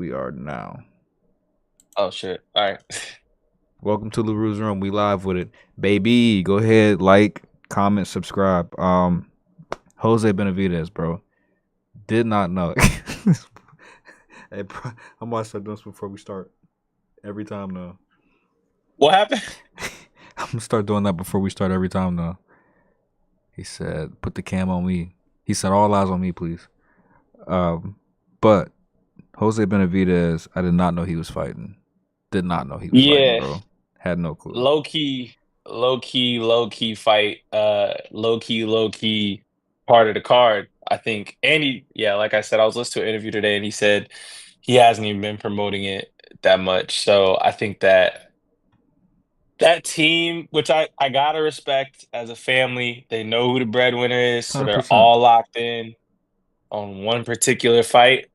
We are now. Oh shit! All right. Welcome to LaRue's Room. We live with it, baby. Go ahead, like, comment, subscribe. Jose Benavidez, bro. Did not know. Hey, bro, I'm gonna start doing this before we start. Every time now. What happened? I'm gonna start doing that before we start every time now. He said, "Put the cam on me." He said, "All eyes on me, please." But Jose Benavidez, I did not know he was fighting. Did not know he was fighting, Yeah, bro. Had no clue. low key, low key fight. Low key part of the card. I think. And yeah, like I said, I was listening to an interview today, and he said he hasn't even been promoting it that much. So I think that team, which I gotta respect as a family, they know who the breadwinner is, so Hundred they're percent. all locked in on one particular fight.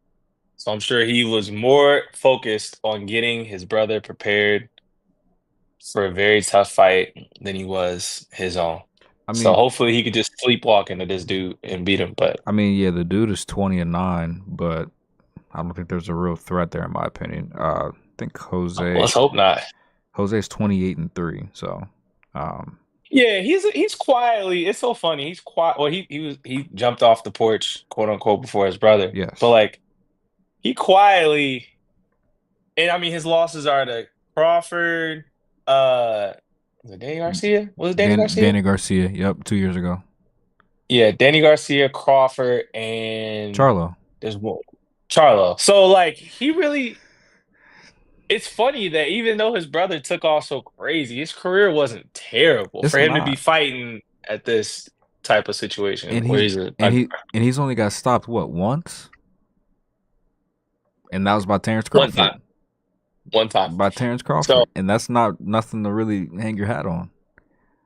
So I'm sure he was more focused on getting his brother prepared for a very tough fight than he was his own. I So mean, hopefully he could just sleepwalk into this dude and beat him. But yeah, the dude is 20-9, but I don't think there's a real threat there, in my opinion. I think let's hope not. Jose's 28-3. So, um, Yeah, he's quietly. It's so funny. He's quiet. Well, he jumped off the porch, quote unquote, before his brother. But yes, like he quietly, and I mean his losses are to Crawford. Was it Danny Garcia? Was it Danny Garcia? Danny Garcia. Yep, 2 years ago. Yeah, Danny Garcia, Crawford, and Charlo. there's one Charlo. So like he really it's funny that even though his brother took off so crazy, his career wasn't terrible It's for him to be not, fighting at this type of situation and where he's he's a he's only got stopped what once, and that was by Terrence one Crawford. time. One time. By Terrence So Crawford, and that's not nothing to really hang your hat on.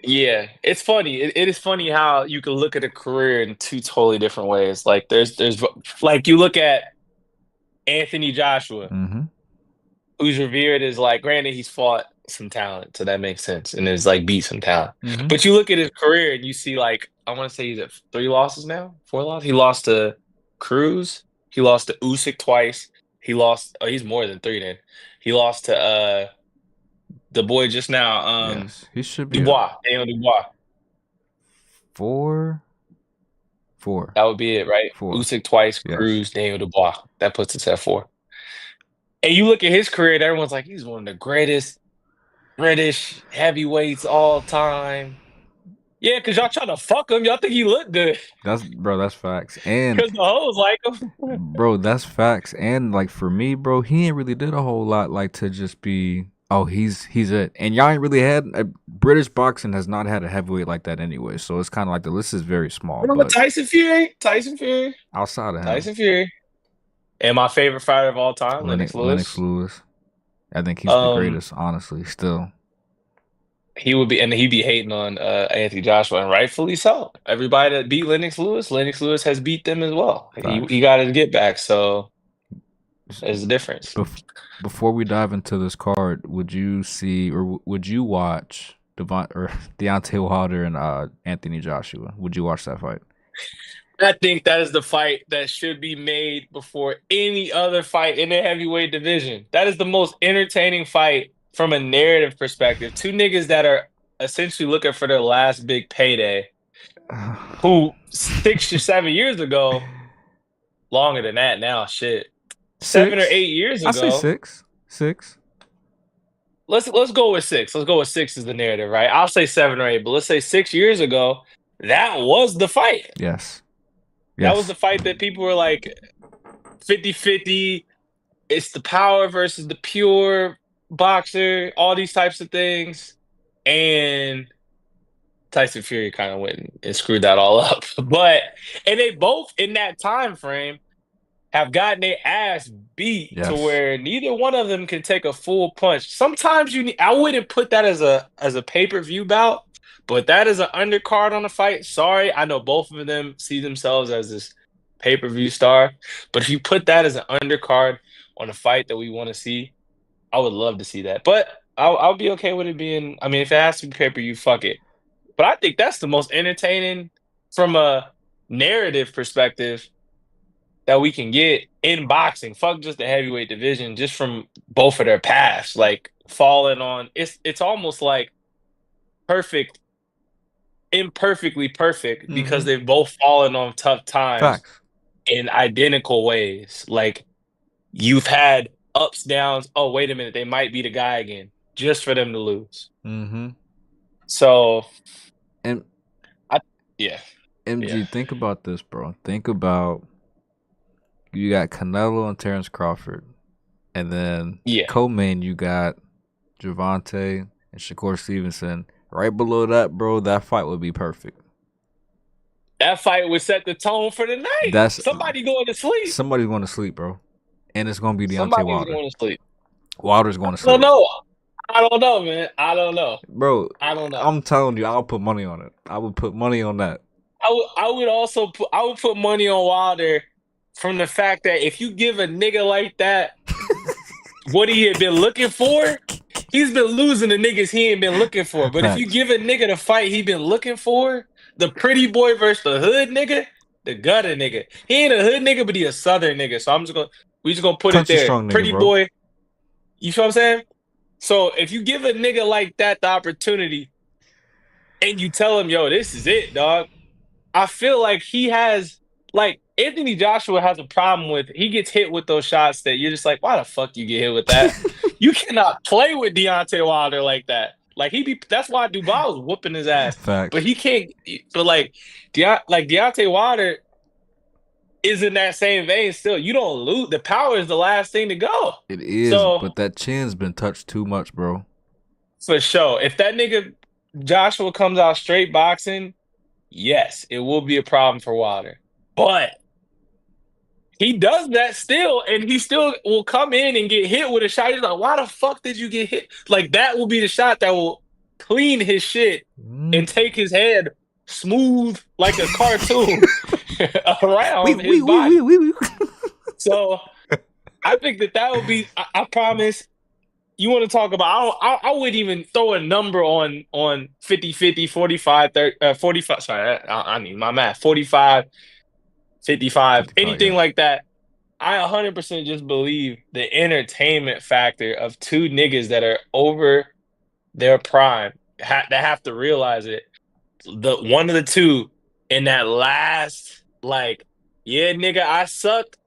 yeah, it's funny. It is funny how you can look at a career in two totally different ways. Like there's like you look at Anthony Joshua, Mm-hmm. who's revered as like, granted, he's fought some talent, so that makes sense, and is like beat some talent. Mm-hmm. But you look at his career and you see like I want to say he's at 3 losses now, 4 losses. He lost to Cruz, he lost to Usyk twice. He lost. Oh, he's more than three. Then he lost to the boy just now, Yes, he should be a Dubois, Daniel Dubois. four. Four. That would be it, right? Four. Usyk twice, Yes. Cruz, Daniel Dubois. That puts us at four. And you look at his career, and everyone's like, he's one of the greatest British heavyweights all time. Yeah, because y'all trying to fuck him. Y'all think he look good That's facts. And because the hoes like him. bro, that's facts. And like for me, bro, he ain't really did a whole lot like to just be he's it. And y'all ain't really had British boxing has not had a heavyweight like that anyway. So it's kind of like the list is very small. Remember But Tyson Fury? Tyson Fury? outside of him, Tyson Fury. And my favorite fighter of all time, Lennox Lennox Lewis. Lewis, I think he's the Um, greatest. Honestly, still. he would be, and he'd be hating on Anthony Joshua, and rightfully so. Everybody that beat Lennox Lewis has beat them as well. He Facts. got his get back, so there's a difference. Before we dive into this card, would you see or would you watch Deontay Wilder and Anthony Joshua? Would you watch that fight? I think that is the fight that should be made before any other fight in the heavyweight division. That is the most entertaining fight from a narrative perspective. Two niggas that are essentially looking for their last big payday, who 6 or 7 years ago, longer than that now, shit. 7 or 8 years I say ago. six. Six. Let's go with six. Let's go with six as the narrative, right? I'll say 7 or 8, but let's say 6 years ago, that was the fight. Yes. That was the Yes. fight that people were like 50-50. It's the power versus the pure boxer, all these types of things. And Tyson Fury kind of went and screwed that all up. And they both in that time frame have gotten their ass beat to Yes. where neither one of them can take a full punch. Sometimes I wouldn't put that as a pay-per-view bout, but that is an undercard on the fight. Sorry, I know both of them see themselves as this pay-per-view star, but if you put that as an undercard on a fight that we want to see, I would love to see that. But I'll be okay with it being. I mean, if it has to be pay-per-view, fuck it. But I think that's the most entertaining from a narrative perspective that we can get in boxing. Fuck just the heavyweight division, just from both of their paths. Like falling on it's almost like perfect, imperfectly perfect because Mm-hmm. they've both fallen on tough times Facts. in identical ways. Like you've had ups, downs. Oh, wait a minute, they might be the guy again, just for them to lose. Mm-hmm. So And I yeah, yeah, MG, think about this, bro. Think about you got Canelo and Terrence Crawford, and then yeah. co-main you got Javante and Shakur Stevenson. Right below that, bro, that fight would be perfect. That fight would set the tone for the night. That's Somebody going to sleep. somebody's going to sleep, bro, and it's going to be Deontay Somebody's Wilder. going to sleep. Wilder's going to I don't sleep, know. I don't know, man. I don't know. bro. I don't know. I'm telling you, I'll put money on it. I would put money on that. I would put money on Wilder from the fact that if you give a nigga like that what he had been looking for, he's been losing the niggas he ain't been looking for. But if you Facts. give a nigga the fight he been looking for, the pretty boy versus the hood nigga, the gutter nigga. He ain't a hood nigga, but he a southern nigga. So we just gonna put it Country there. strong nigga, Pretty bro. boy. You feel what I'm saying? So if you give a nigga like that the opportunity and you tell him, yo, this is it, dog. I feel like he has like Anthony Joshua has a problem with he gets hit with those shots that you're just like, why the fuck you get hit with that? You cannot play with Deontay Wilder like that. Like that's why Dubai was whooping his ass. But Facts. he can't but like Deontay Wilder is in that same vein still. You don't lose. The power is the last thing to go. It is, So but that chin's been touched too much, bro. for sure, if that nigga Joshua comes out straight boxing, yes, it will be a problem for Wilder. But he does that still, and he still will come in and get hit with a shot. He's like, why the fuck did you get hit? Like, that will be the shot that will clean his shit Mm. and take his head smooth like a cartoon We around we his we we body. we. So I think that will be, I promise. You want to talk about, I wouldn't even throw a number on 50-50, 45, 30, 45. Sorry, I need my math. 45, 55, 55, yeah. anything like that. I 100% just believe the entertainment factor of two niggas that are over their prime that have to realize it. The one of the two in that last, like, yeah, nigga, I sucked,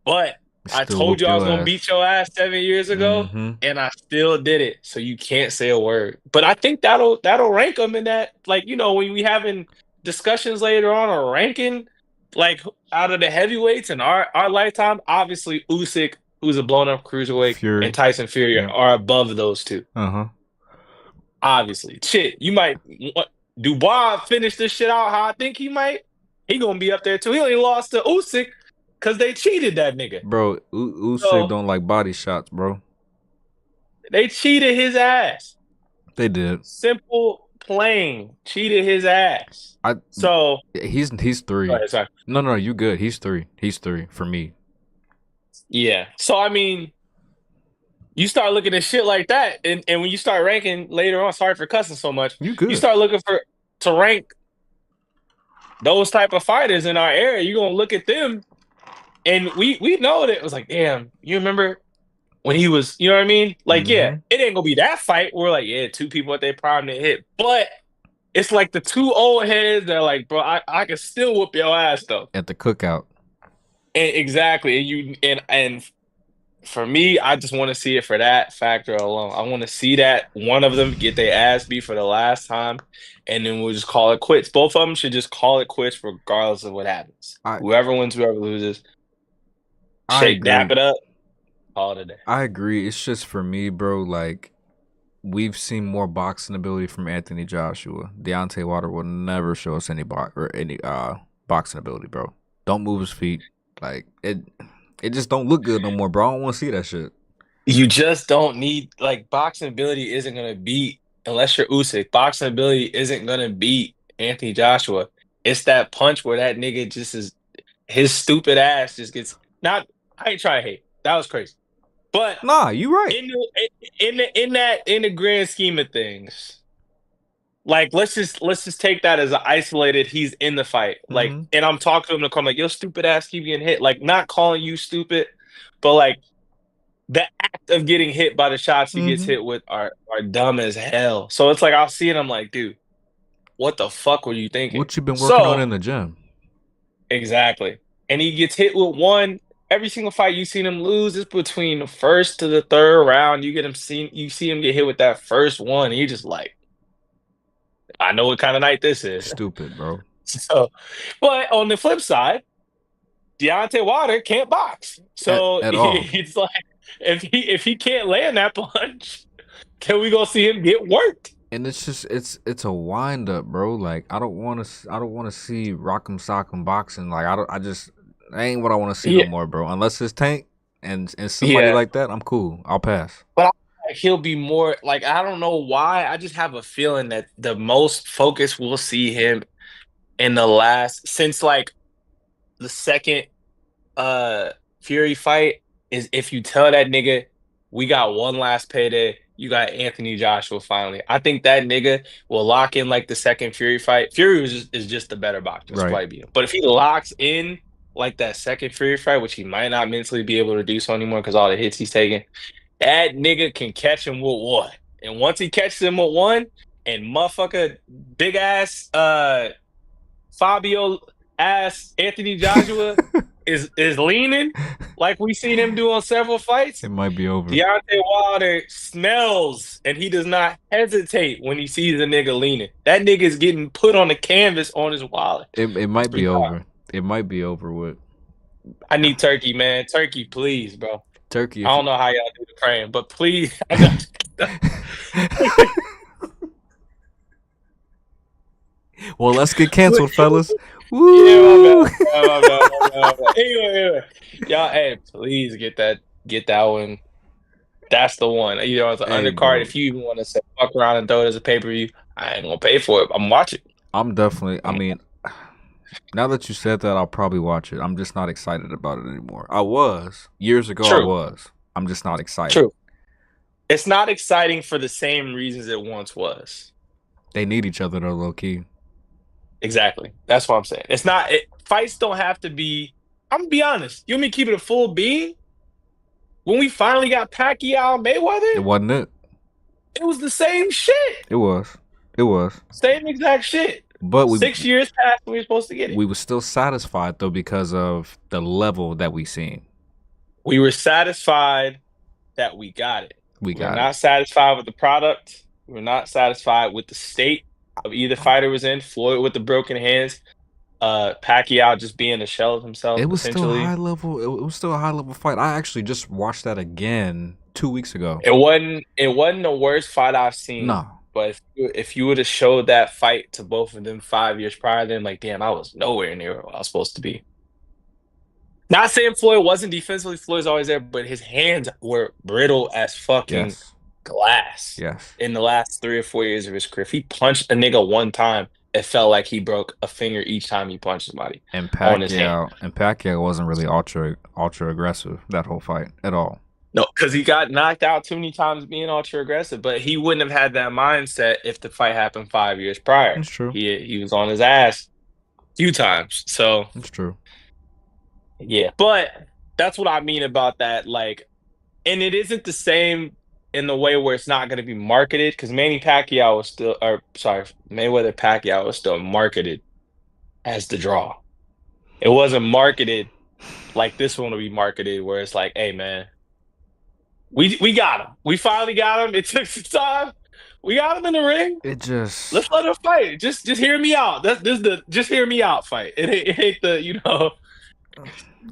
but I Still told whoop you I was your gonna ass. beat your ass 7 years ago, Mm-hmm. and I still did it. So you can't say a word. But I think that'll rank them in that, like, when we having discussions later on or ranking, like out of the heavyweights in our lifetime, obviously Usyk, who's a blown up cruiserweight, and Fury. Tyson Fury Yeah. are above those two. Uh-huh. Obviously, shit, you might Dubois finish this shit out how I think he might. He gonna be up there too. He only lost to Usyk because they cheated that nigga. Bro, Usyk So don't like body shots, bro. they cheated his ass. They did. Simple, plain, cheated his ass. I So he's three. sorry. No, you good. He's three. He's three for me. Yeah. So I mean, you start looking at shit like that, and when you start ranking later on, sorry for cussing so much, You you good. start looking to rank those type of fighters in our area. You're gonna look at them, and we know that it was like, damn, you remember when he was, you know what I mean? Like, yeah, Mm-hmm. it ain't gonna be that fight. We're like, yeah, two people at their prime that hit, but it's like the two old heads that are like, bro, I can still whoop your ass though. At the cookout. And exactly, and for me, I just want to see it for that factor alone. I want to see that one of them get their ass beat for the last time, and then we'll just call it quits. Both of them should just call it quits regardless of what happens. I Whoever wins, whoever loses, I shake, dap agree. it up, call it a day. I agree. It's just for me, bro, like we've seen more boxing ability from Anthony Joshua. Deontay Wilder will never show us any boxing ability, bro. Don't move his feet. Like it just don't look good no more, bro. I don't want to see that shit. You just don't need, like, boxing ability isn't gonna beat, unless you're Usyk. Boxing ability isn't gonna beat Anthony Joshua. It's that punch where that nigga just is, his stupid ass just gets not. I ain't trying to hate. That was crazy, but Nah, you right. in the grand scheme of things, like let's just take that as an isolated. He's in the fight, like, Mhm. and I'm talking to him to come like, yo, stupid ass, keep getting hit. Like, not calling you stupid, but like the act of getting hit by the shots he gets Mhm. hit with are dumb as hell. So it's like I'll see it. I'm like, dude, what the fuck were you thinking? What you been working on So in the gym? exactly, and he gets hit with one. Every single fight you seen him lose is between the first to the third round. You see him get hit with that first one, and you're just like, I know what kind of night this is. Stupid, bro. So, but on the flip side, Deontay Wilder can't box. So At all. it's like if he can't land that punch, can we go see him get worked? And it's just it's a wind up, bro. Like I don't want to see Rock'em Sock'em boxing. Like I just that ain't what I want to see no Yeah, more, bro. Unless it's Tank and somebody yeah. like that, I'm cool. I'll pass. But I feel like he'll be more like I don't know why. I just have a feeling that the most focus we'll see him in the last since like the second uh Fury fight is if you tell that nigga we got one last payday, you got Anthony Joshua finally. I think that nigga will lock in like the second Fury fight. Fury is just the better boxer, it's Right. probably beat him. But if he locks in like that second Fury fight, which he might not mentally be able to do so anymore because all the hits he's taking, that nigga can catch him with one. And once he catches him with one, and motherfucker big ass Fabio ass Anthony Joshua is leaning like we seen him do on several fights. It might be over. Deontay Wilder smells and he does not hesitate when he sees a nigga leaning. That nigga is getting put on the canvas on his wallet. It might be 3 times. over. It might be over with I need Turkey, man. Turkey, please, bro. Turkey. I If don't know how y'all do the praying, but please. I know. well, let's get canceled, fellas. Yeah, my bad, Woo! my bad, my bad, my bad. Anyway, y'all, hey, please get that one. That's the one. Either as an Hey, undercard, bro. if you even want to say fuck around and throw it as a pay per view, I ain't gonna pay for it. I'm watching. I'm definitely. I I'm mean, now that you said that, I'll probably watch it. I'm just not excited about it anymore. I was years ago. I true, was. I'm just not excited. true. It's not exciting for the same reasons it once was. They need each other though, low key. Exactly. That's what I'm saying. It's not. Fights don't have to be. I'm gonna be honest. You want me to keep it a full being? When we finally got Pacquiao and It Mayweather, wasn't it. it was the same shit. It was. It was. Same exact shit. But 6 years passed when we were supposed to get it. we were still satisfied though because of the level that we seen. We were satisfied that we got it. We We were got it. not satisfied with the product. We were not satisfied with the state of either fighter was in. Floyd with the broken hands. Pacquiao just being a shell of himself, It was still high essentially. level. It was still a high level fight. I actually just watched that again 2 weeks ago. It wasn't the worst fight I've seen. No, But if you would have showed that fight to both of them 5 years prior, then like, damn, I was nowhere near where I was supposed to be. Not saying Floyd wasn't defensively, Floyd's always there, but his hands were brittle as fucking yes, glass yes. in the last 3 or 4 years of his career. If he punched a nigga one time, it felt like he broke a finger each time he punched somebody And on his hand. Pacquiao wasn't really ultra aggressive that whole fight at all. No, because he got knocked out too many times being ultra aggressive, but he wouldn't have had that mindset if the fight happened 5 years prior. It's true. He was on his ass a few times. So It's true. yeah. But that's what I mean about that. Like, and it isn't the same in the way where it's not going to be marketed because Mayweather Pacquiao was still marketed as the draw. It wasn't marketed like this one will be marketed, where it's like, hey man, we got him. We finally got him. It took some time. We got him in the ring. It just Let's let him fight. Just hear me out. This is the just hear me out fight. It ain't the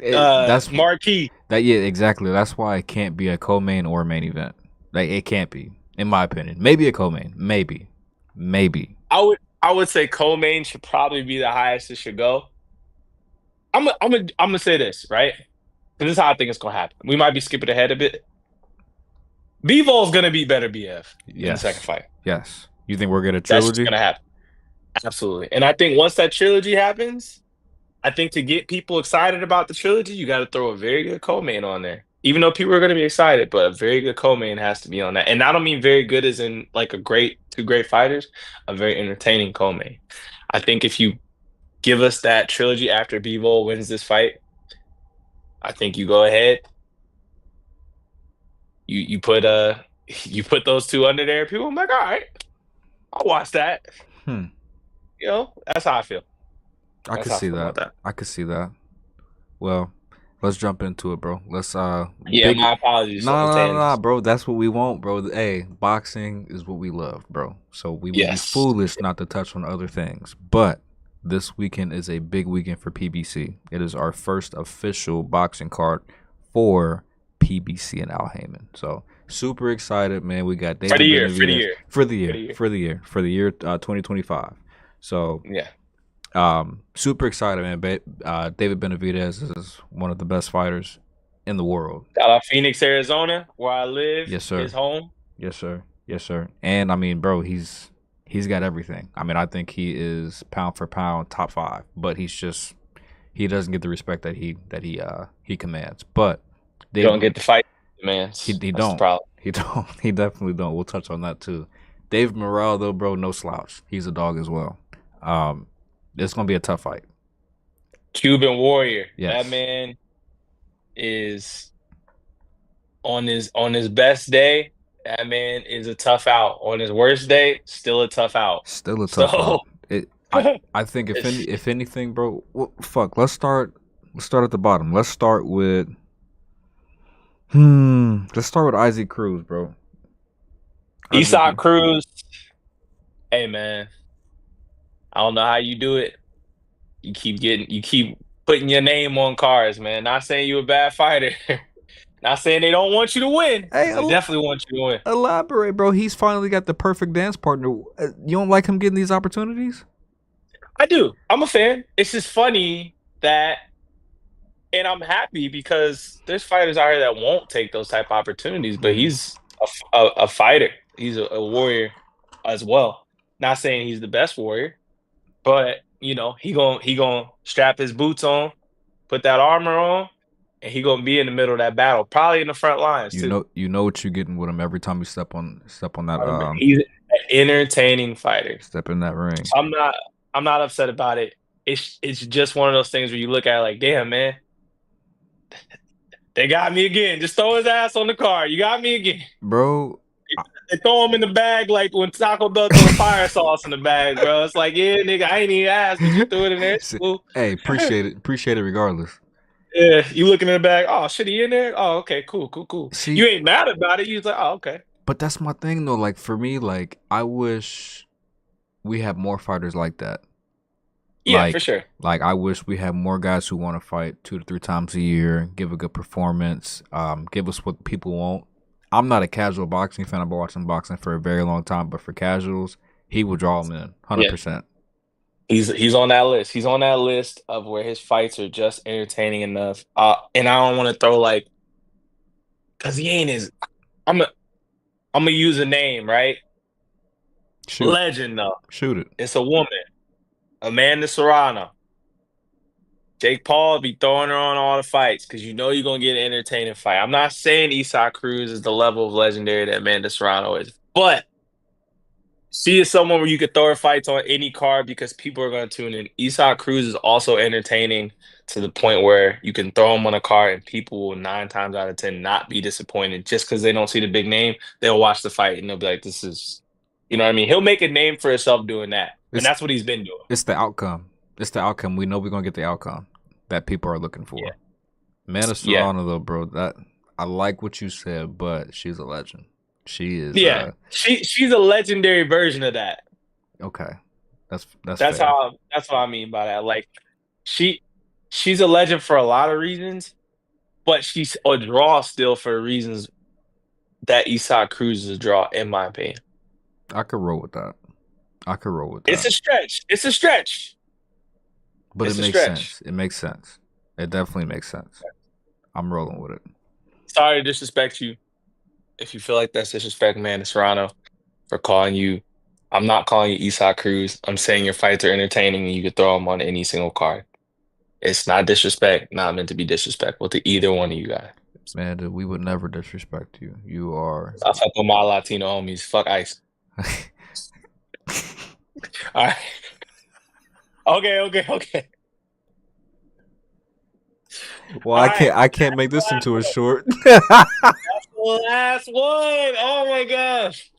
that's marquee. that. Yeah, exactly. That's why it can't be a co-main or main event. Like it can't be, in my opinion. Maybe a co-main. Maybe. I would say co-main should probably be the highest it should go. I'm gonna say this, right? 'Cause this is how I think it's gonna happen. We might be skipping ahead a bit. Bivol is gonna be better BF in the second Yes. fight. Yes. You think we're gonna That's just trilogy? gonna happen. Absolutely. And I think once that trilogy happens, I think to get people excited about the trilogy, you got to throw a very good co-main on there. Even though people are going to be excited, but a very good co-main has to be on that. And I don't mean very good as in like a great two great fighters, a very entertaining co-main. I think if you give us that trilogy after Bivol wins this fight, I think you go ahead. You put you put those two under there. People, I'm like, all right, I'll watch that. Hmm. That's how I feel. I That's could how I see feel that. about that. I could see that. Well, let's jump into it, bro. Let's Yeah, big. my apologies, Nah, Sultans. bro. That's what we want, bro. Hey, boxing is what we love, bro. So we would be Yes. foolish not to touch on other things. But this weekend is a big weekend for PBC. It is our first official boxing card for PBC and Al Heyman. So super excited, man. We got For the David year, for the Benavidez year, for the for year, the year. for the year, for the year 2025. So Yeah. super excited, man. David Benavidez is one of the best fighters in the world. Shout out Phoenix, Arizona, where I live, Yes, sir. is home. Yes, sir. Yes, sir. And I mean, bro, he's got everything. I mean, I think he is pound for pound top 5, but he doesn't get the respect that he commands. But You don't Dave, get the fight he demands. he That's the don't problem. he don't he definitely don't. We'll touch on that too. Dave Morrell though, bro, no slouch. He's a dog as well. Um, it's gonna be a tough fight. Cuban Warrior. That Yes, man is on his best day. That man is a tough out. On his worst day, still a tough out. still a tough So out. I think it's if anything, bro, well, fuck. Let's start at the bottom. Let's start with Let's start with Isaac Cruz, bro. Isaac Isak Cruz. Cruz. Hey man, I don't know how you do it. You keep putting your name on cards, man. Not saying you a bad fighter. Not saying they don't want you to win, Hey, because they definitely want you to win. elaborate, bro. He's finally got the perfect dance partner. You don't like him getting these opportunities, I do. I'm a fan. It's just funny that, and I'm happy because there's fighters out here that won't take those type of opportunities, but he's a fighter. He's a warrior as well. Not saying he's the best warrior, but he gonna strap his boots on, put that armor on, and he gonna be in the middle of that battle, probably in the front lines too. You know what you're getting with him every time you step on that He's an entertaining fighter. step in that ring. So I'm not upset about it. It's just one of those things where you look at it like, damn man, they got me again. Just throw his ass on the card. You got me again. Bro. They throw him in the bag like when Taco Bell throw fire sauce in the bag, bro. It's like, yeah, nigga, I ain't even asked, but you threw it in there. Cool. Hey, appreciate it regardless. Yeah, you looking in the bag. Oh shit, he in there? Oh, okay, cool. See, You ain't mad about it. You was like, oh, okay. but that's my thing though. Like for me, like I wish we had more fighters like that. Yeah, for sure. Like I wish we had more guys who want to fight 2 to 3 times a year, give a good performance, give us what people want. I'm not a casual boxing fan. I've been watching boxing for a very long time, but for casuals, he will draw them in, Yeah. 100%. He's on that list. He's on that list of where his fights are just entertaining enough. And I don't want to throw like, cause he ain't as. I'm gonna use a name, right? Shoot, Legend though. shoot it. It's a woman, Amanda Serrano. Jake Paul be throwing her on all the fights because you know you're gonna get an entertaining fight. I'm not saying Isak Cruz is the level of legendary that Amanda Serrano is, but she is someone where you could throw her fights on any card because people are gonna tune in. Isak Cruz is also entertaining to the point where you can throw him on a card and people will 9 times out of 10 not be disappointed just because they don't see the big name. They'll watch the fight and they'll be like, "This is," you know what I mean? He'll make a name for himself doing that, and It's that's what he's been doing. it's the outcome. It's the outcome. We know we're gonna get the outcome that people are looking for. Yeah. Mana Yeah. Serrano though, bro. That I like what you said, but she's a legend. She is. Yeah, she's a legendary version of that. Okay. That's That's fair. that's what I mean by that. Like she's a legend for a lot of reasons, but she's a draw still for reasons that Isak Cruz is a draw, in my opinion. I could roll with that. I could roll with It's that. a stretch. It's a stretch. But It's it a makes stretch. sense. It makes sense. It definitely makes sense. I'm rolling with it. Sorry to disrespect you. If you feel like that's disrespect, man, Serrano, for calling you. I'm not calling you Isak Cruz. I'm saying your fights are entertaining and you could throw them on any single card. It's not disrespect, not meant to be disrespectful to either one of you guys. Man, dude, we would never disrespect you. You are I fuck with my Latino homies. Fuck ICE. All right. Okay. Well, All right. I can't make The this last into a one. short. That's the last one. Oh my gosh.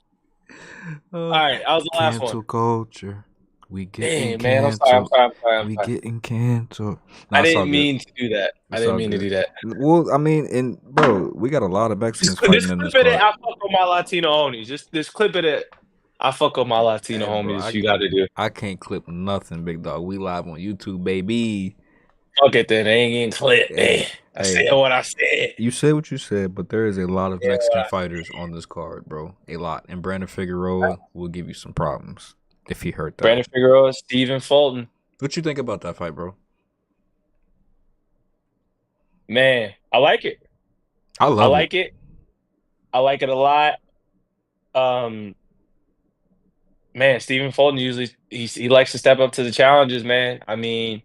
Uh, All right. That was the last one. cancel culture. We getting Dang, man. I'm sorry. I'm canceled. sorry. I'm sorry. I'm We sorry. getting canceled. I Nah, it's all didn't good. mean to do that. I It's didn't all mean to good. do that. Well, I mean, and bro, we got a lot of Mexicans Just fighting in this clip it. card. I fuck with my Latino homies. Just clip it. I fuck with my Latino Hey, bro, homies. You got to do. I can't clip nothing, big dog. We live on YouTube, baby. Fuck it then. They ain't getting clipped. Hey, Hey, I said hey, what I said. you said what you said, but there is a lot of Yeah, Mexican fighters on this card, bro. A lot. And Brandon Figueroa will give you some problems if he hurt that. Brandon Figueroa, Stephen Fulton. What you think about that fight, bro? Man, I like it. I I love it. like it. I like it a lot. Um, man, Stephen Fulton usually he likes to step up to the challenges, man. I mean,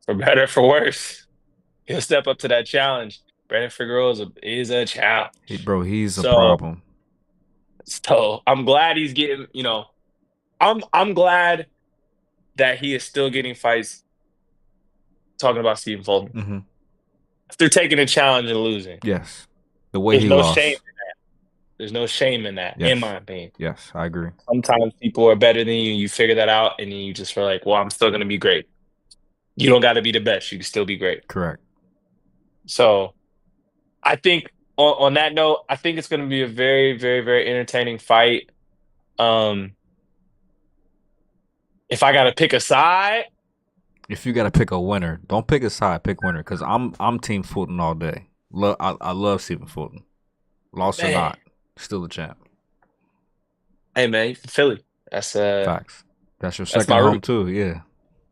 for better or for worse, he'll step up to that challenge. Brandon Figueroa is a challenge. Bro, he's a So problem. so I'm glad he's getting, I'm glad that he is still getting fights talking about Stephen Fulton. Mm-hmm. After taking a challenge and losing. Yes. The way There's he no shame. lost. There's no shame in that, in Yes. my opinion. Yes, I agree. Sometimes people are better than you. You figure that out, and then you just feel like, well, I'm still going to be great. You don't got to be the best. You can still be great. Correct. So I think on that note, I think it's going to be a very, very, very entertaining fight. Um, if I got to pick a side, If you gotta pick a winner, don't pick a side, pick winner. Cause I'm Team Fulton all day. I love Stephen Fulton. Lost or man, not, still the champ. hey man, you from Philly. Facts. That's your That's my second home roots. too. Yeah.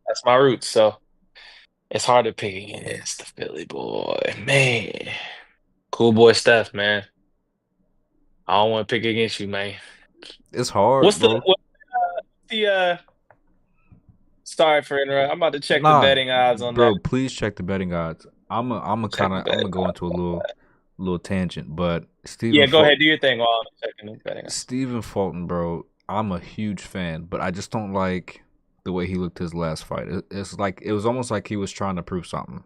That's my roots. So it's hard to pick against the Philly boy, man. Cool boy Steph, man. I don't want to pick against you, man. It's hard, What's the bro. what's the Sorry for interrupting. I'm about to check the Nah, betting odds on that. bro. Please check the betting odds. Check the I'm betting gonna go odds. into a little tangent, but Yeah, go ahead, do your thing while I'm checking the betting odds. Stephen Fulton, bro. I'm a huge fan, but I just don't like the way he looked his last fight. It's like it was almost like he was trying to prove something,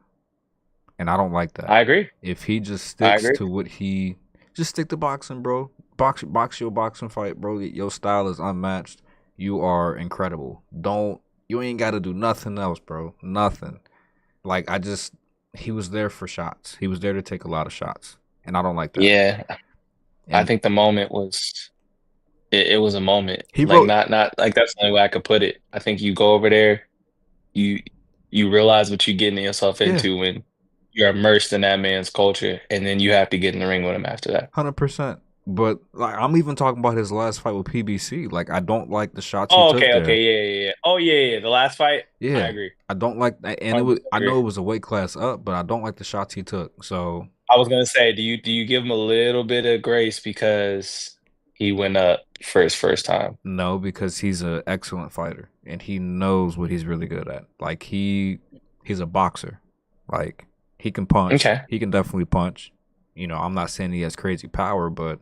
and I don't like that. I agree. If he just I sticks agree. to what he just stick to boxing, bro. Box your boxing fight, bro. Your style is unmatched. You are incredible. Don't you ain't got to do nothing else, bro. Nothing. Like he was there for shots. He was there to take a lot of shots, and I don't like that. Yeah, I And think the moment was it was a moment. he Like wrote, not like that's the only way I could put it. I think you go over there, you you realize what you're getting yourself yeah, into when you're immersed in that man's culture, and then you have to get in the ring with him after that. 100%. But like I'm even talking about his last fight with PBC. Like I don't like the shots he Oh, took okay, there. yeah. Oh, yeah. The last fight, I Yeah, agree. I don't like that, and it was. 100% I agree. know it was a weight class up, but I don't like the shots he took. So I was gonna say, do you give him a little bit of grace because he went up for his first time? no, because he's an excellent fighter and he knows what he's really good at. Like he's a boxer. Like he can punch. Okay, He can definitely punch. I'm not saying he has crazy power, but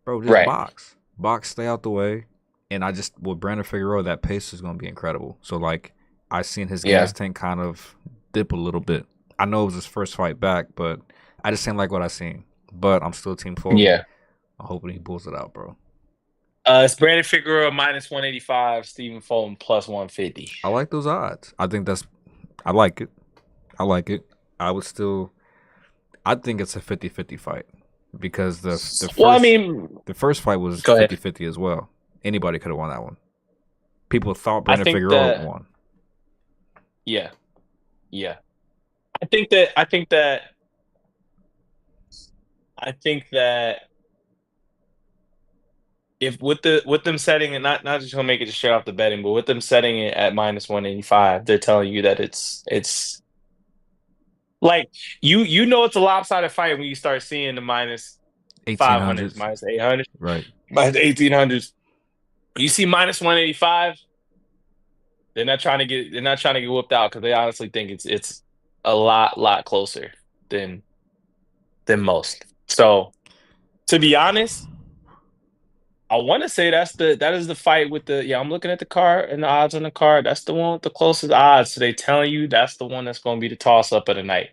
bro, just right. box. Box, stay out the way. And I just with Brandon Figueroa, that pace is gonna be incredible. So like I seen his gas Yeah, tank kind of dip a little bit. I know it was his first fight back, but I just didn't like what I seen. But I'm still Team Fulton. yeah. I'm hoping he pulls it out, bro. It's Brandon Figueroa minus 185, Stephen Fulton plus 150. I like those odds. I like it. I like it. I would still I think it's a 50-50 fight because Well, I mean, the first fight was go ahead. 50-50 as well. Anybody could have won that one. People thought I Brandon think Figueroa that, won. yeah, yeah. I think that if with them setting it, not just gonna make it just straight off the betting, but with them setting it at minus 185, they're telling you that it's like you know it's a lopsided fight when you start seeing the minus 500s, 1800s. minus 800, Right. minus 1800s. You see minus 185, they're not trying to get whooped out because they honestly think it's a lot closer than most. So to be honest, I want to say that is the fight with the I'm looking at the card and the odds on the card. That's the one with the closest odds. So they telling you that's the one that's going to be the toss up of the night,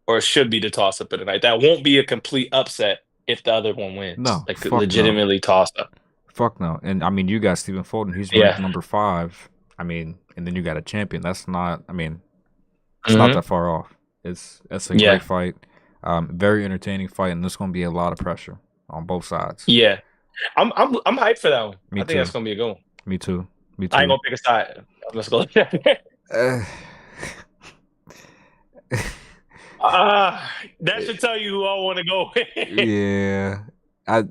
or it should be the toss up of the night. That won't be a complete upset if the other one wins. No, Like fuck no. legitimately toss up. Fuck no. And I mean, you got Stephen Fulton. He's ranked Yeah. number 5. I mean, and then you got a champion. That's not. I mean, it's not Hmm. that far off. It's a great Yeah. fight. Very entertaining fight, and there's going to be a lot of pressure on both sides. Yeah. I'm hyped for that one. Me I think that's too. gonna be a good one. Me too. Me I ain't too. gonna pick a side. Let's go. Uh, That should tell you who I want to go with. yeah.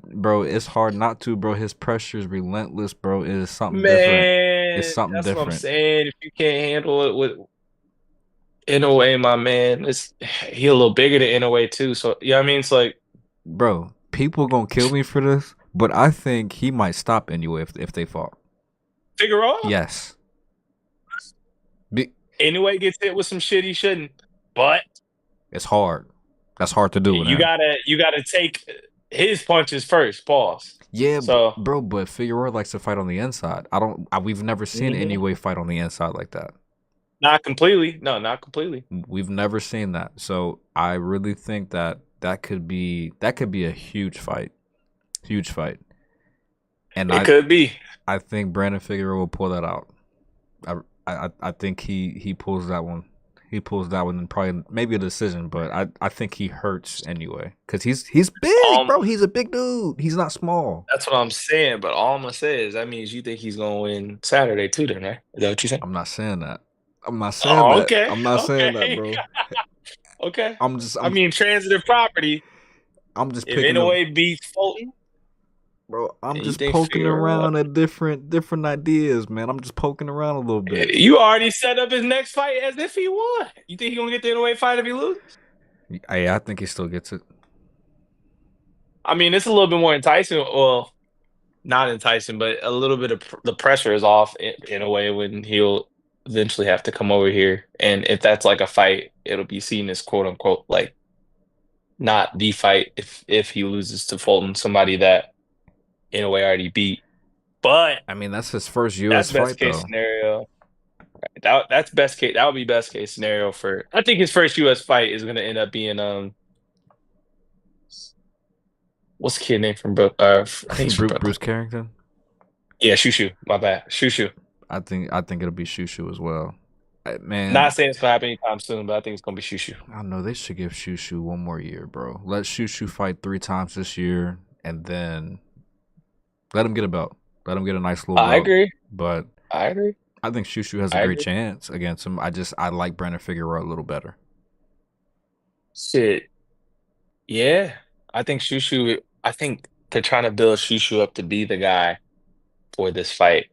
Bro, it's hard not to, bro. His pressure is relentless, bro. It is something different. It's Man, something that's what I'm different. saying. If you can't handle it with in a way, my man, it's he a little bigger than in a way too. So yeah, I mean, it's like Bro, people gonna kill me for this, but I think he might stop anyway if they fought. Figueroa. Yes. Be- Anyway, gets hit with some shit he shouldn't. But it's hard. That's hard to do with him. you gotta take his punches first. Pause. Yeah, So bro, but Figueroa likes to fight on the inside. We've never seen mhm. anyway fight on the inside like that. Not completely. No, not completely. We've never seen that. So I really think that could be a huge fight. Huge fight. And It could be. I think Brandon Figueroa will pull that out. I think he pulls that one. He pulls that one and probably maybe a decision, but I think he hurts anyway because he's big, bro. He's a big dude. He's not small. That's what I'm saying. But all I'm gonna say is that means you think he's gonna win Saturday too, then, right? Is that what you saying? I'm not saying that. I'm not saying Oh, that. okay. I'm not saying that, Okay. bro. Okay. I'm just I mean, transitive property. I'm just If picking them, Inoue beats Fulton, bro. I'm and you just think poking Figueroa, around at different ideas, man. I'm just poking around a little bit. you already set up his next fight as if he won. You think he gonna get the Inoue fight if he loses? I think he still gets it. I mean, it's a little bit more enticing. Well, not enticing, but a little bit of the pressure is off in a way when he'll eventually have to come over here. And if that's like a fight, it'll be seen as quote unquote like not the fight if he loses to Fulton, somebody that in a way already beat. But I mean, that's his first that's U.S. best fight case though. scenario. That's best case. That would be best case scenario for. I think his first U.S. fight is going to end up being what's the kid name from Bro? I think he's from Brooklyn. Bruce Carrington. Yeah, Shushu. My bad, Shushu. I think it'll be Shushu as well. Man, Not saying it's gonna happen anytime soon, but I think it's gonna be Shushu. I know they should give Shushu one more year, bro. Let Shushu fight 3 times this year, and then let him get a belt. Let him get a nice little I belt. agree. But I agree. I think Shushu has a I great agree. chance against him. I like Brandon Figueroa a little better. Shit. Yeah. I think Shushu. I think they're trying to build Shushu up to be the guy for this fight.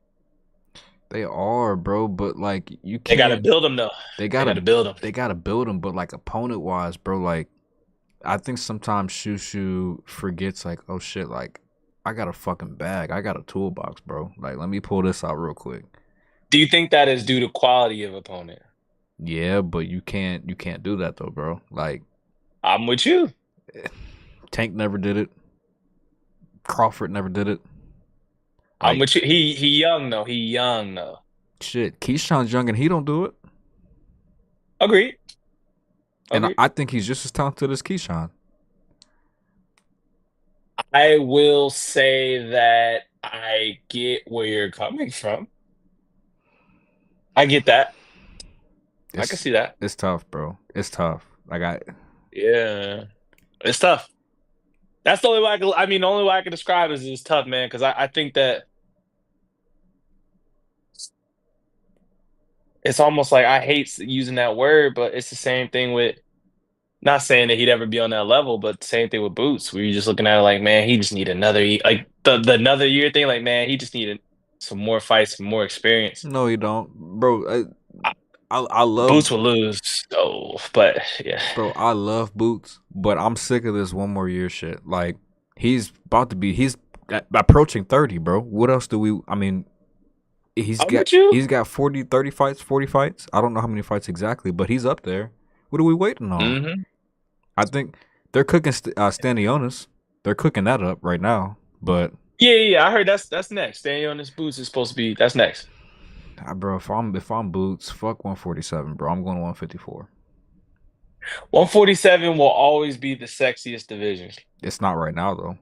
They are, bro, but like you They got to can't. build him though. They They got gotta to build him. they gotta build him, but like opponent wise, bro, like I think sometimes Shushu forgets like, oh shit, like I got a fucking bag. I got a toolbox, bro. Like let me pull this out real quick. Do you think that is due to quality of opponent? Yeah, but you can't do that though, bro. Like I'm with you. Tank never did it. Crawford never did it. I'm Like with you. He young though. He young though. shit, Keyshawn's young and he don't do it. Agreed. And Agreed. I think he's just as talented as Keyshawn. I will say that I get where you're coming from. I get that. I can It's see that. it's tough, bro. It's tough. Yeah. It's tough. That's the only way I mean, the only way I can describe it is it's tough, man, because I think that it's almost like I hate using that word, but it's the same thing with not saying that he'd ever be on that level, but same thing with Boots, where you're just looking at it like, man, he just need another like the another year thing, like, man, he just needed some more fights, some more experience. No, you don't, bro. I love Boots will lose, so but yeah. bro. I love Boots, but I'm sick of this one more year shit. Like he's approaching 30, bro. What else do we? I mean, I'm with you. he's got 40, 30 fights, 40 fights. I don't know how many fights exactly, but he's up there. What are we waiting on? Hmm. I think they're cooking Stanionis. They're cooking that up right now. But Yeah. I heard that's next. Staying on his boots is supposed to be that's next. Bro, if I'm boots, fuck 147, bro. I'm going to 154. 147 will always be the sexiest division. It's not right now though.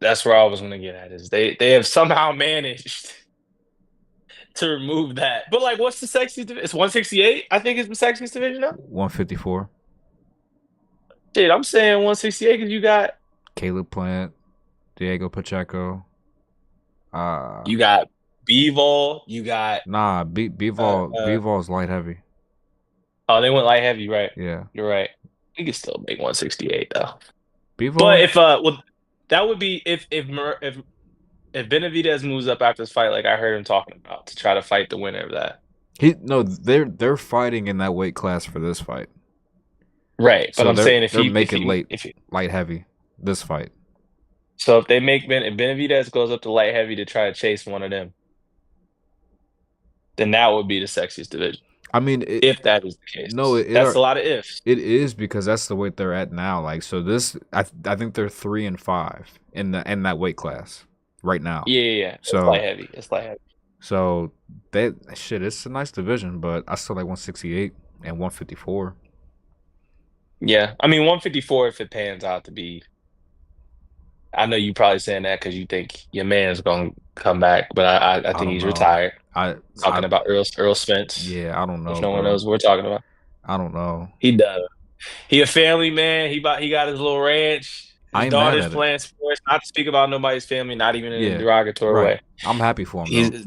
That's where I was gonna get at is they have somehow managed to remove that. But like, what's the sexiest division? It's 168. I think it's the sexiest division now. 154. Shit, I'm saying 168 because Caleb Plant, Diego Pacheco. you got Bivol, you got Nah, uh, Bivol is light heavy. oh, they went light heavy, right? Yeah, You're right. We could still make 168 though. But Bivol. if well, that would be if Benavidez moves up after this fight, like I heard him talking about, to try to fight the winner of that. They're fighting in that weight class for this fight. Right, but So I'm saying they're making if he light heavy this fight. so if they make if Benavidez goes up to light heavy to try to chase one of them, then that would be the sexiest division. I mean, If that is the case, no, that's a lot of ifs. it is because that's the weight they're at now. Like, so this, I think they're 3-5 in that weight class right now. Yeah. It's So light heavy. It's light heavy. so it's a nice division, but I still like 168 and 154. Yeah, I mean 154 if it pans out to be. I know you probably saying that because you think your man's gonna come back, but I I think don't he's know. retired. I Talking about Earl Spence. Yeah, I don't If know, no one bro. knows what we're talking about, I don't know. he does. He a family man. He got his little ranch. His I ain't mad daughter's at it. playing sports. Not to speak about nobody's family, not even in a Yeah, derogatory right. way. I'm happy for him though.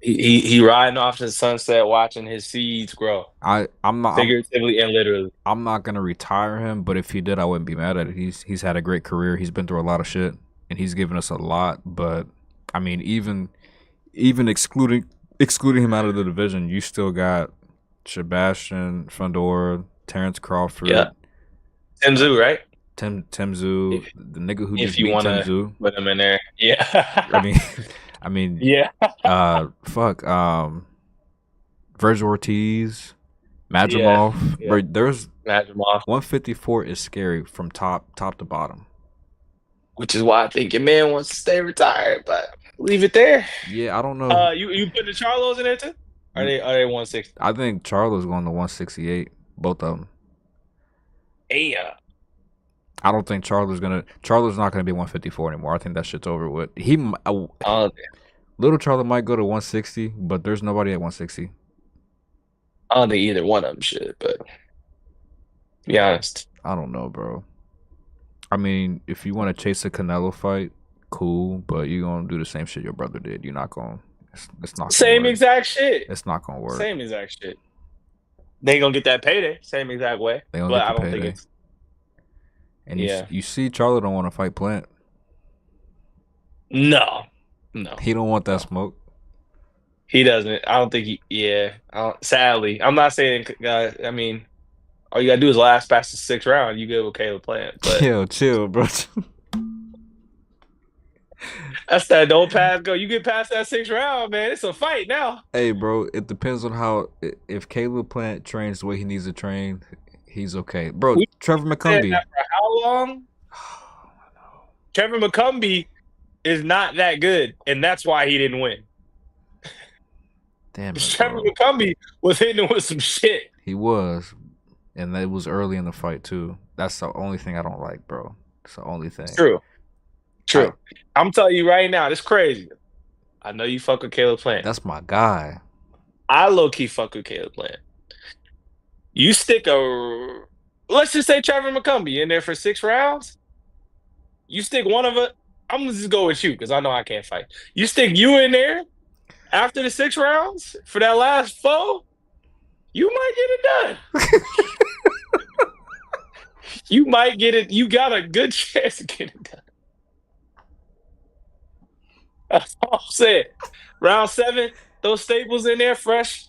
He's he riding off to the sunset, watching his seeds grow, figuratively and literally. I'm not gonna retire him, but if he did, I wouldn't be mad at it. He's had a great career. He's been through a lot of shit, and he's given us a lot. But I mean, even excluding him out of the division, you still got Sebastian Fedor, Terrence Crawford, Yeah, Tim Tszyu, right? Tim Tszyu, the nigga who If just you beat want Tim to Tszyu. put him in there, yeah, I mean, I mean, yeah, fuck, Virgil Ortiz, yeah. Madrimov. Bro, there's Imagine him off. 154 is scary from top to bottom. Which is why I think your man wants to stay retired, but leave it there. Yeah, I don't know. You putting the Charlos in there too? Are they 160? I think Charlo's going to 168. Both of them. Yeah. I don't think Charlo's not gonna be 154 anymore. I think that shit's over with. Little Charlo might go to 160, but there's nobody at 160. I don't think either one of them should, but to be honest. I don't know, bro. I mean, if you want to chase a Canelo fight, cool, but you're gonna do the same shit your brother did. You're not gonna. It's not gonna Same work. exact shit. It's not gonna work. Same exact shit. They gonna get that payday, same exact way. They gonna But get the I don't payday. think it's. And Yeah. you see, Charlo don't want to fight Plant. No. He don't want that smoke. He doesn't. I don't think he. Yeah. Sadly, I'm not saying. I mean, all you gotta do is last past the 6th round. You good with Caleb Plant, but Chill, bro. that's that don't pass go. You get past that 6th round, man. It's a fight now. Hey, bro. It depends on how. If Caleb Plant trains the way he needs to train, he's okay, bro. Trevor McCumbee. For how long? Trevor McCumbee is not that good, and that's why he didn't win. Damn it, Trevor bro. McCumbee was hitting him with some shit. He was, and it was early in the fight too. That's the only thing I don't like, bro. It's the only thing. True. I'm telling you right now, it's crazy. I know you fuck with Caleb Plant. That's my guy. I low key fuck with Caleb Plant. You stick let's just say Trevor McCumbee in there for 6 rounds. You stick one of it. I'm gonna just go with you because I know I can't fight. You stick you in there after the 6 rounds for that last 4, you might get it done. You might get it. You got a good chance to get it done. That's all I'm saying. Round 7, those staples in there fresh.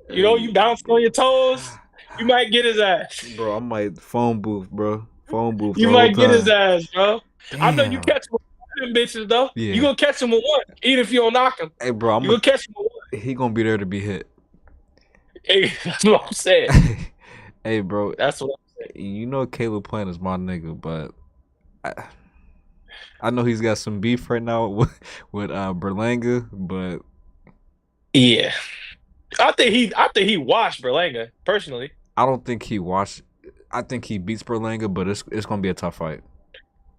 You know, you bouncing on your toes. You might get his ass. Bro, I might phone booth, bro. Phone booth. You might get his ass, bro. Damn. I know you catch him with one of them bitches, though. Yeah. You gonna catch him with one, even if you don't knock him. Hey, bro, You gonna catch him with one. He gonna be there to be hit. Hey, that's what I'm saying. Hey, bro. That's what I'm saying. You know Caleb Plant is my nigga, but I know he's got some beef right now with Berlanga, but Yeah, I think he washed Berlanga personally. I don't think he watched. I think he beats Berlanga, but it's gonna be a tough fight.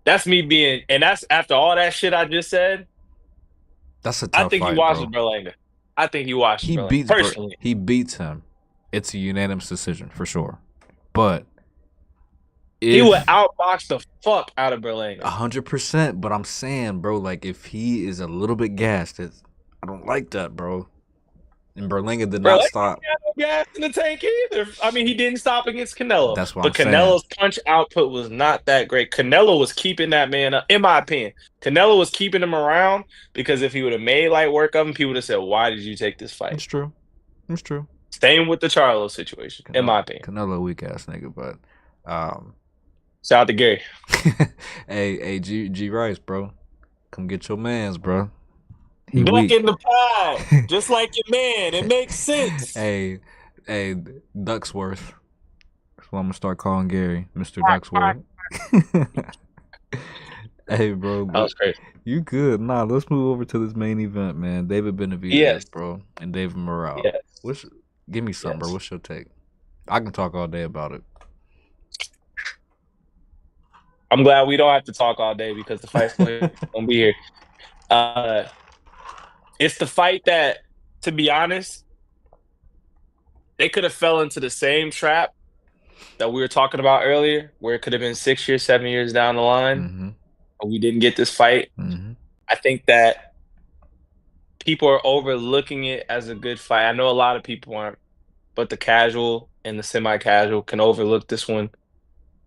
That's me being, and that's after all that shit I just said. That's a I tough think he fight, washes bro. Berlanga. I think he washes Berlanga personally. He beats him. It's a unanimous decision for sure. But He would if outbox the fuck out of Berlanga. 100%, but I'm saying, bro, like if he is a little bit gassed, I don't like that, bro. And Berlanga did Berlanga not ain't stop. got no gas in the tank either. I mean, he didn't stop against Canelo, That's what I'm but saying. Canelo's punch output was not that great. Canelo was keeping that man up, in my opinion. Canelo was keeping him around because if he would have made light work of him, people would have said, "Why did you take this fight?" It's true. It's true. Same with the Charlo situation, in Canelo, my opinion. Canelo weak ass nigga, but Shout out to Gary. hey, G Rice, bro. Come get your mans, bro. He Duck weak. in the pie, just like your man. It makes sense. hey, hey, Ducksworth. That's what I'm gonna start calling Gary, Mr. Ducksworth. Hey, bro, That but was crazy. you good? Nah, let's move over to this main event, man. David Benavidez, Yes, bro, and David Morrell. yes, What's Give me something, bro. yes. What's your take? I can talk all day about it. I'm glad we don't have to talk all day because the fight's going to be here. Uh, it's the fight that, to be honest, they could have fell into the same trap that we were talking about earlier, where it could have been 6 years, 7 years down the line, Mm-hmm. and we didn't get this fight. Mm-hmm. I think that people are overlooking it as a good fight. I know a lot of people aren't, but the casual and the semi-casual can overlook this one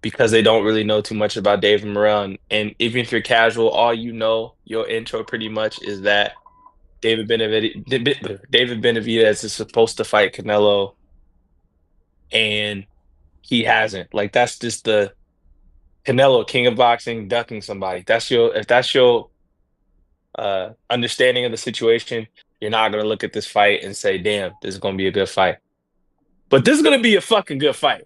because they don't really know too much about David Morrell. And even if you're casual, all you know, your intro pretty much is that David Benavidez is supposed to fight Canelo, and he hasn't. Like that's just the Canelo, king of boxing, ducking somebody. If that's your understanding of the situation, you're not gonna look at this fight and say, "Damn, this is gonna be a good fight." But this is gonna be a fucking good fight.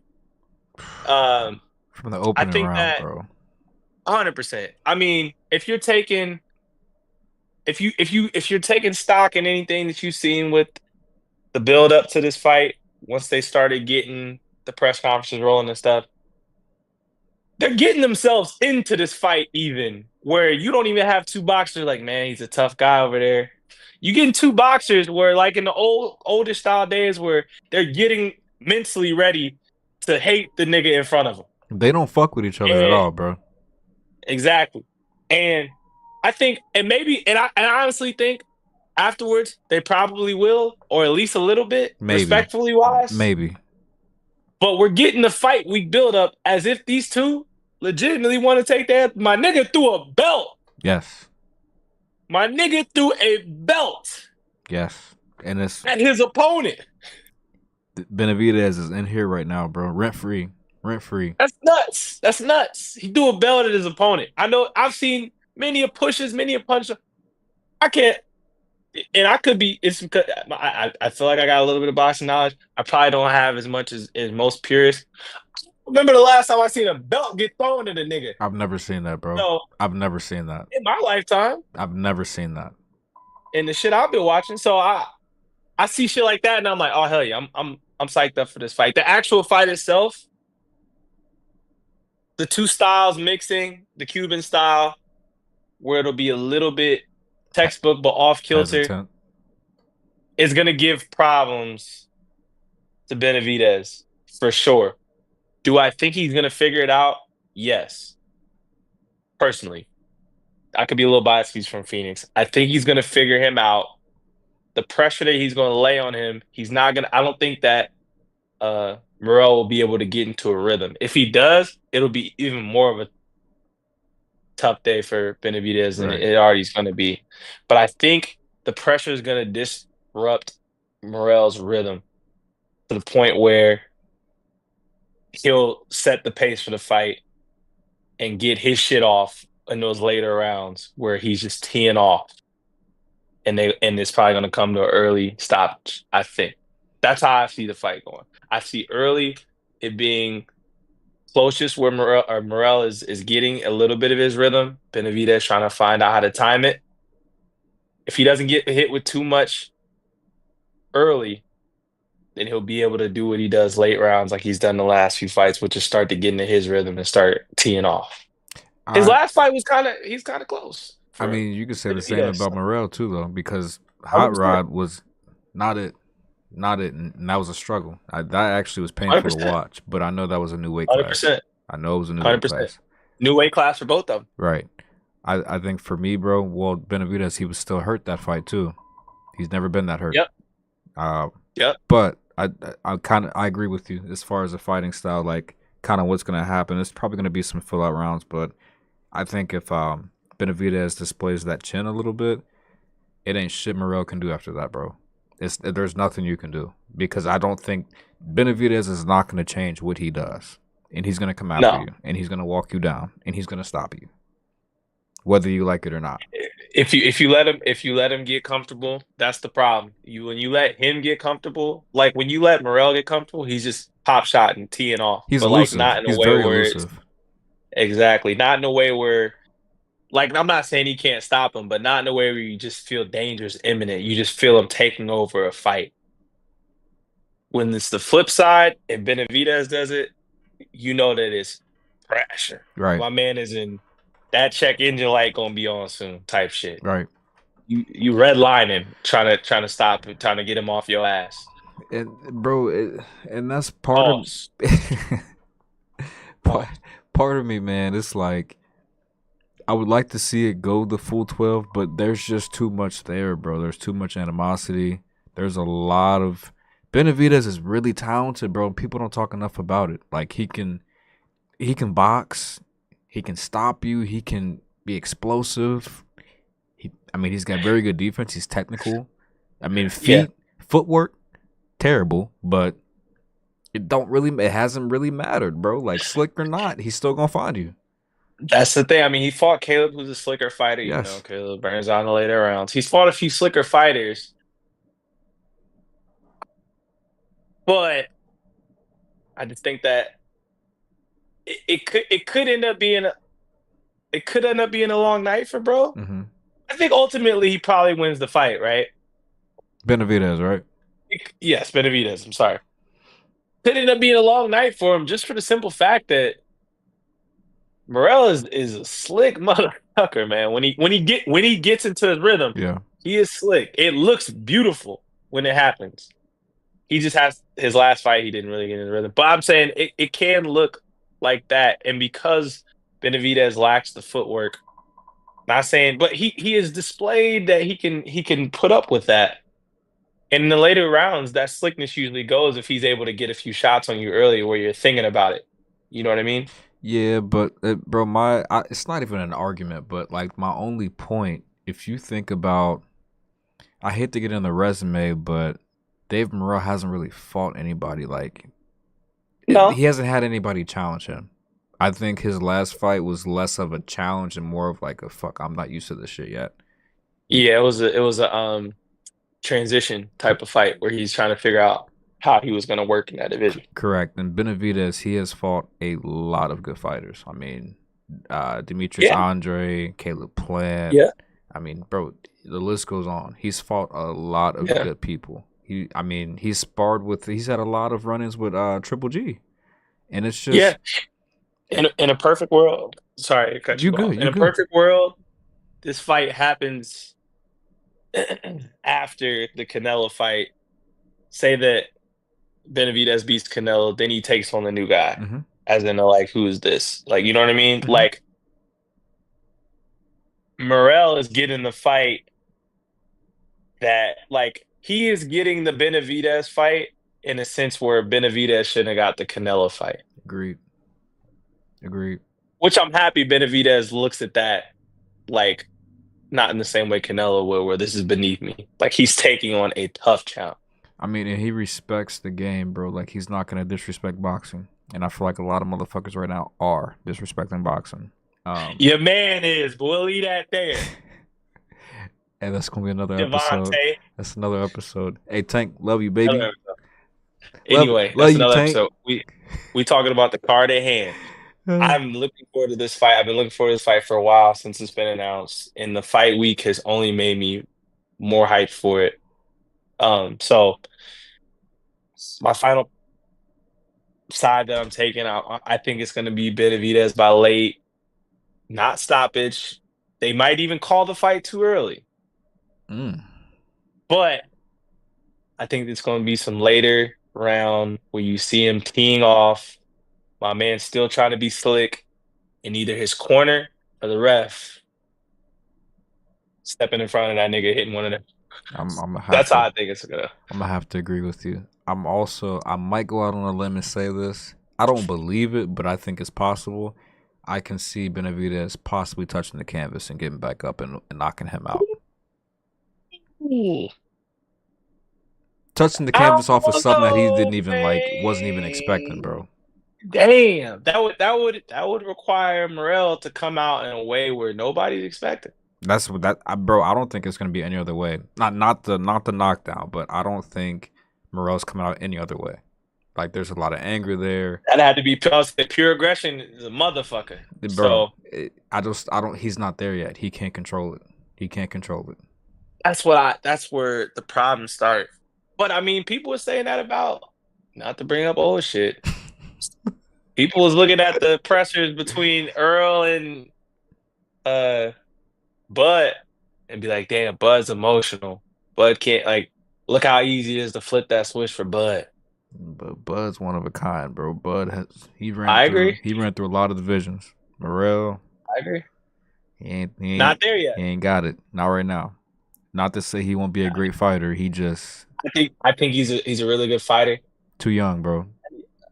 Um, From the I opening think round, that bro. 100%. I mean, if you're taking stock in anything that you've seen with the build up to this fight, once they started getting the press conferences rolling and stuff, they're getting themselves into this fight even where you don't even have two boxers like, man, he's a tough guy over there. You getting two boxers where like in the older style days where they're getting mentally ready to hate the nigga in front of them. They don't fuck with each other at And all, bro. exactly. And I think, and I honestly think afterwards they probably will, or at least a little bit, Maybe, respectfully wise. maybe. But we're getting the fight we build up as if these two legitimately want to take that. My nigga threw a belt. Yes, My nigga threw a belt yes. And it's at his opponent. Benavidez is in here right now, bro. Rent free, rent free. That's nuts. That's nuts. He threw a belt at his opponent. I know I've seen many a pushes, many a punches. I can't, and I could be. It's because I feel like I got a little bit of boxing knowledge. I probably don't have as much as most purists. Remember the last time I seen a belt get thrown at a nigga? I've never seen that, bro. So I've never seen that. in my lifetime, I've never seen that. in the shit I've been watching, so I see shit like that, and I'm like, oh hell yeah, I'm psyched up for this fight. The actual fight itself, the two styles mixing, the Cuban style, where it'll be a little bit textbook but off kilter, Hesitant. is gonna give problems to Benavidez for sure. Do I think he's gonna figure it out? Yes. Personally, I could be a little biased. He's from Phoenix. I think he's gonna figure him out. The pressure that he's gonna lay on him, he's not gonna. I don't think that Morrell will be able to get into a rhythm. If he does, it'll be even more of a tough day for Benavidez than Right. it already is going to be. But I think the pressure is going to disrupt Morrell's rhythm to the point where he'll set the pace for the fight and get his shit off in those later rounds where he's just teeing off. And it's probably going to come to an early stoppage, I think. That's how I see the fight going. I see early it being closest where Morrell is getting a little bit of his rhythm. Benavidez trying to find out how to time it. If he doesn't get hit with too much early, then he'll be able to do what he does late rounds, like he's done the last few fights, which is start to get into his rhythm and start teeing off. His I last fight was he's kind of close I for mean, you could say the same Benavidez. about Morrell too, though, because Hot 100%. Rod was not it, not it, and that was a struggle. That actually was painful to 100%. watch, but I know that was a new weight class. 100%. I know it was a new weight 100%. class. New weight class for both of them. Right. I think for me, bro, well, Benavidez, he was still hurt that fight too. He's never been that hurt. Yep. Uh, Yep. but I agree with you as far as the fighting style, like kind of what's gonna happen. It's probably gonna be some fill out rounds, but I think if Benavidez displays that chin a little bit, it ain't shit Morrell can do after that, bro. There's nothing you can do because I don't think Benavidez is not gonna change what he does, and he's gonna come after No. you, and he's gonna walk you down, and he's gonna stop you, whether you like it or not. If you let him get comfortable, that's the problem. When you let him get comfortable, like when you let Morrell get comfortable, he's just pop shot and teeing off. He's But like elusive. not in a He's way very where it's elusive. exactly not in a way where like I'm not saying he can't stop him, but not in a way where you just feel danger's imminent. You just feel him taking over a fight. When it's the flip side, if Benavidez does it, you know that it's pressure. Right. My man is in that check engine light gonna be on soon type shit. Right. You redlining, trying to stop him, trying to get him off your ass. And bro, and that's part of Pause. part, part of me, man. It's like I would like to see it go the full 12, but there's just too much there, bro. There's too much animosity. There's a lot of Benavidez is really talented, bro. People don't talk enough about it. Like he can box, he can stop you, he can be explosive. He's got very good defense. He's technical. I mean, footwork, terrible, but it hasn't really mattered, bro. Like slick or not, he's still gonna find you. That's the thing. I mean, he fought Caleb, who's a slicker fighter. You know, Yes. Caleb burns on the later rounds. He's fought a few slicker fighters, but I just think that it could end up being a long night for bro. Mm-hmm. I think ultimately he probably wins the fight, right? Benavidez, right? Yes, Benavidez. I'm sorry. Could end up being a long night for him just for the simple fact that Morrell is a slick motherfucker, man. When he gets into his rhythm, Yeah. he is slick. It looks beautiful when it happens. He just has his last fight, he didn't really get in the rhythm. But I'm saying it can look like that. And because Benavidez lacks the footwork, not saying, but he has displayed that he can put up with that. And in the later rounds, that slickness usually goes if he's able to get a few shots on you early where you're thinking about it. You know what I mean? Yeah, but bro, it's not even an argument, but like my only point, if you think about, I hate to get in the resume, but Dave Morrell hasn't really fought anybody No. he hasn't had anybody challenge him. I think his last fight was less of a challenge and more of like a fuck, I'm not used to this shit yet. Yeah, it was a transition type of fight where he's trying to figure out how he was going to work in that division. Correct. And Benavidez, he has fought a lot of good fighters. I mean, Demetrius Andre, Caleb Plant. Yeah. I mean, bro, the list goes on. He's fought a lot of good people. He's had a lot of run-ins with Triple G. And it's just in a perfect world. Sorry to cut you off. In a perfect world, this fight happens after the Canelo fight. Say that Benavidez beats Canelo, then he takes on the new guy. Mm-hmm. As in, like, who is this? Like, you know what I mean? Mm-hmm. Like, Morrell is getting the fight that, like, he is getting the Benavidez fight in a sense where Benavidez shouldn't have got the Canelo fight. Agreed. Which I'm happy Benavidez looks at that, like, not in the same way Canelo will, where this is beneath me. Like, he's taking on a tough champ. I mean, and he respects the game, bro. Like, he's not going to disrespect boxing. And I feel like a lot of motherfuckers right now are disrespecting boxing. Your man is, but we'll leave that there. And that's going to be another episode. That's another episode. Hey, Tank, love you, baby. Anyway, Love that's you, another Tank. episode. We talking about the card at hand. I'm looking forward to this fight. I've been looking forward to this fight for a while since it's been announced, and the fight week has only made me more hyped for it. So my final side that I'm taking, I think it's going to be Benavidez by late, not stoppage. They might even call the fight too early, Mm. but I think it's going to be some later round where you see him teeing off. My man's still trying to be slick, and either his corner or the ref stepping in front of that nigga hitting one of them. I'm gonna have That's how to. I think it's gonna. I'm gonna have to agree with you. I might go out on a limb and say this. I don't believe it, but I think it's possible. I can see Benavidez possibly touching the canvas and getting back up and knocking him out. Ooh. Touching the I canvas off of don't something that he know, didn't even like, wasn't even expecting, man. bro. Damn, that would require Morrell to come out in a way where nobody's expecting. That's what bro. I don't think it's gonna be any other way. Not the knockdown, but I don't think Morrell's coming out any other way. Like there's a lot of anger there, That had to be pure aggression is a motherfucker. bro. So I don't. He's not there yet. He can't control it. He can't control it. that's where the problems start. But I mean, people were saying that about not to bring up old shit. People was looking at the pressures between Earl and uh Bud and be like, damn, Bud's emotional. Bud can't like look how easy it is to flip that switch for Bud. But Bud's one of a kind, bro. Bud has I agree. he ran through a lot of divisions. Morrell, I agree. he ain't he Not ain't there yet. he ain't got it. Not right now. Not to say he won't be a great fighter. He just I think he's a really good fighter. too young, bro.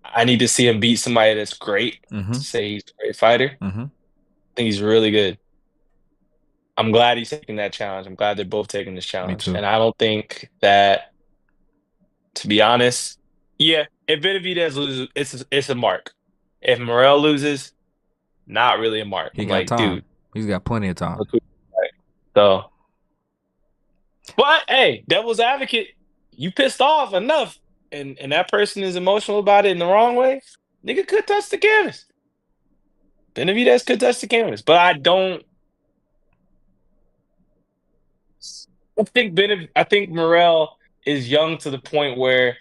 I need to see him beat somebody that's great to Mm-hmm. say he's a great fighter. I Mm-hmm. think he's really good. I'm glad he's taking that challenge. I'm glad they're both taking this Me challenge. too. And I don't think that, to be honest, yeah, if Benavidez loses, it's a mark. If Morrell loses, not really a mark. He I'm got like, time. dude, He's got plenty of time. look who right. So, but hey, devil's advocate, you pissed off enough, and that person is emotional about it in the wrong way. Nigga could touch the canvas. Benavidez could touch the canvas, but I don't. I think Morrell is young to the point where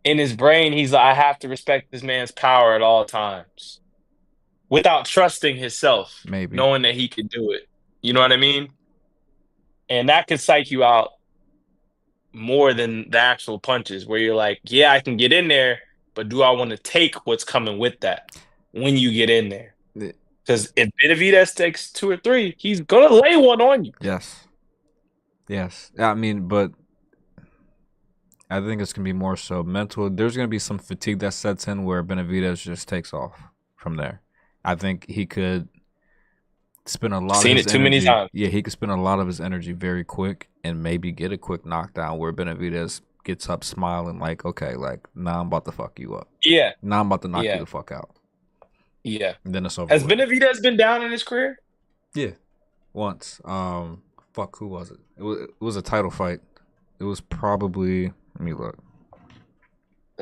in his brain he's like, I have to respect this man's power at all times without trusting himself, Maybe. knowing that he could do it. You know what I mean? And that could psych you out more than the actual punches, where you're like, yeah, I can get in there, but do I want to take what's coming with that when you get in there? Because if Benavidez takes 2 or 3, he's gonna lay one on you. Yes. Yes. I mean, but I think it's gonna be more so mental. There's gonna be some fatigue that sets in where Benavidez just takes off from there. I think he could spend a lot of Seen his it too many energy. times. Yeah, he could spend a lot of his energy very quick and maybe get a quick knockdown where Benavidez gets up smiling like, okay, like now I'm about to fuck you up. Yeah, Now I'm about to knock you yeah, the fuck out. yeah. And then it's over Has with. Benavidez been down in his career? Yeah. Once. Fuck, who was it? It was a title fight. It was probably, let me look.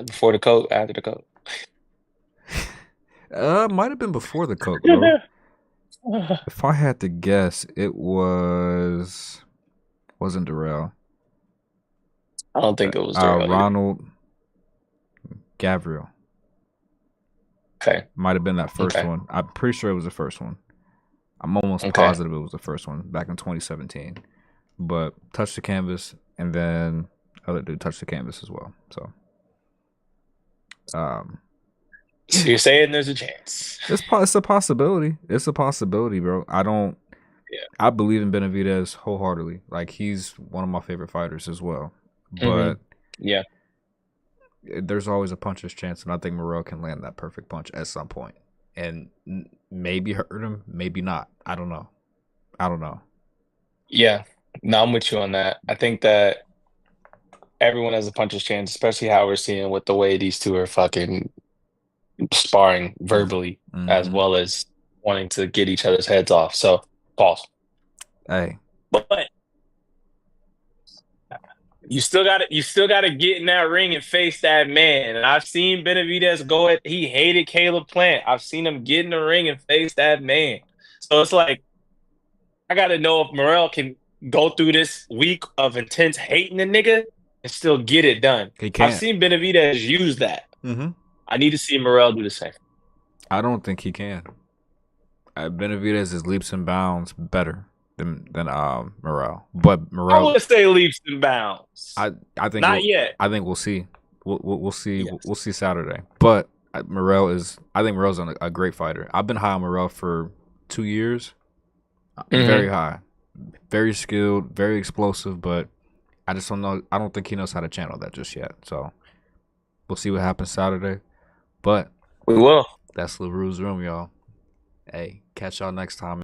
Before the coat, after the coat. Might have been before the coke, bro. If I had to guess, it wasn't Darrell. I don't think it was Darrell either. Ronald Gavriel. Okay. Might have been that first Okay. one. I'm pretty sure it was the first one. I'm almost Okay. positive it was the first one back in 2017. But touched the canvas, and then other dude touched the canvas as well. So, So you're saying there's a chance? it's a possibility. It's a possibility, bro. Yeah. I believe in Benavidez wholeheartedly. Like he's one of my favorite fighters as well. But Yeah. there's always a puncher's chance, and I think Morrell can land that perfect punch at some point, and maybe hurt him, maybe not. I don't know. Yeah. No, I'm with you on that. I think that everyone has a puncher's chance, especially how we're seeing with the way these two are fucking sparring verbally as Mhm. well as wanting to get each other's heads off. So, pause. Hey, But you still gotta get in that ring and face that man. And I've seen Benavidez go at he hated Caleb Plant. I've seen him get in the ring and face that man. So it's like I gotta know if Morrell can go through this week of intense hating the nigga and still get it done. He I've can't. seen Benavidez use that. Mm-hmm. I need to see Morrell do the same. I don't think he can. Benavidez is leaps and bounds better than Morrell, but I Morrell, would say leaps and bounds. I think Not yet. we'll see. We'll see. We'll Yes. see Saturday. But Morrell is. I think Morrell's a great fighter. I've been high on Morrell for 2 years. Very Hmm. high, very skilled, very explosive. But I just don't know. I don't think he knows how to channel that just yet. So we'll see what happens Saturday. But We will. that's LaRue's room, y'all. Hey, catch y'all next time.